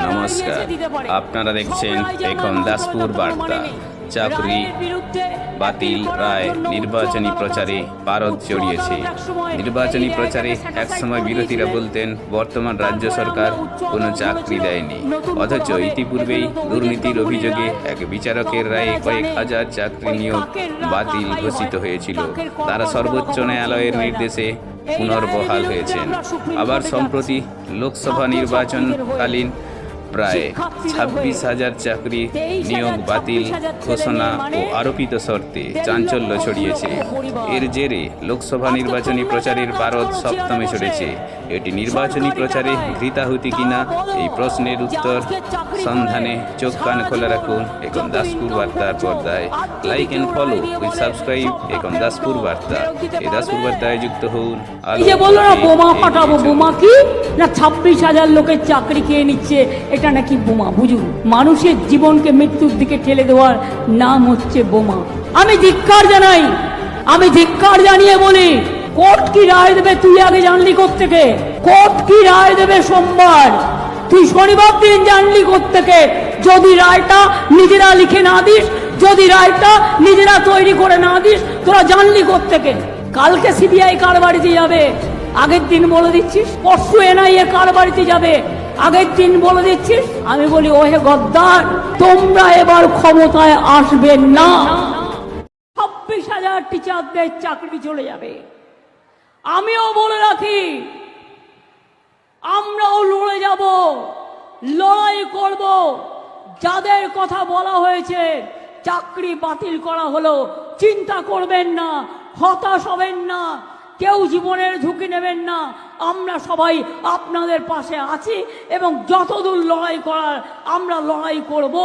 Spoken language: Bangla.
নমস্কার, আপনারা দেখছেন এখন দাসপুর বার্তা। চাকরি বাতিল রায় নির্বাচনী প্রচারে পারদ জড়িয়েছে। নির্বাচনী প্রচারে একসময় বিরোধীরা বলতেন বর্তমান রাজ্য সরকার কোনো চাকরি দেয়নি, অথচ ইতিপূর্বেই দুর্নীতির অভিযোগে এক বিচারকের রায়ে কয়েক হাজার চাকরি নিয়োগ বাতিল ঘোষিত হয়েছিল। তারা সর্বোচ্চ ন্যায়ালয়ের নির্দেশে পুনর্বহাল হয়েছেন। আবার সম্প্রতি লোকসভা নির্বাচনকালীন প্রায় 26,000 চাকরি নিয়োগ বাতিল ঘোষণা ও আরোপিত শর্তে চাঞ্চল্য ছড়িয়েছে। এর জেরে লোকসভা নির্বাচনী প্রচারের পারদ সপ্তমে চড়েছে। এটি নির্বাচনী প্রচারে ঘৃতাহুতি কিনা, এই প্রশ্নের উত্তর সন্ধানে চোখ কান খোলা রাখুন এখন দাসপুর বার্তার পর্দায়। Like and follow with subscribe এখন দাসপুর বার্তা। এই দাসপুর বার্তায় যুক্ত হন। যে বললো না বোমা ফাটাবো, বোমা কি না 26,000 লোকের চাকরি খেয়ে নিচ্ছে, এটা নাকি বোমা। বুঝুন, মানুষের জীবনকে মৃত্যুর দিকে ঠেলে দেওয়ার নাম হচ্ছে বোমা। আমি ধিক্কার জানাই, আমি ধিক্কার জানিয়ে বলি, কোর্ট কি রায় দেবে তুই আগে জানলি কোত্থেকে? কোর্ট কি রায় দেবে সোমবার, তুই শনিবার দিন জানলি কোত্থেকে? যদি রায়টা নিজেরা লিখে না দিস, যদি রায়টা নিজেরা তৈরি করে না দিস, তোরা জানলি কোত্থেকে? কালকে সিবিআই কার বাড়িতে যাবে আগের দিন বলে দিচ্ছিস, পরশু এনআইএ কার বাড়িতে যাবে আগের দিন বলে দিচ্ছিস। আমি বলি ওহে গদ্দার, তোমরা এবার ক্ষমতায় আসবে না। 26,000 টিচারদের চাকরি চলে যাবে। আমিও বলে রাখি, আমরাও লড়ে যাব, লড়াই করব। যাদের কথা বলা হয়েছে চাকরি বাতিল করা হলো, চিন্তা করবেন না, হতাশ হবেন না, কেউ জীবনের ঝুঁকি নেবেন না। আমরা সবাই আপনাদের পাশে আছি এবং যতদূর লড়াই করার আমরা লড়াই করব।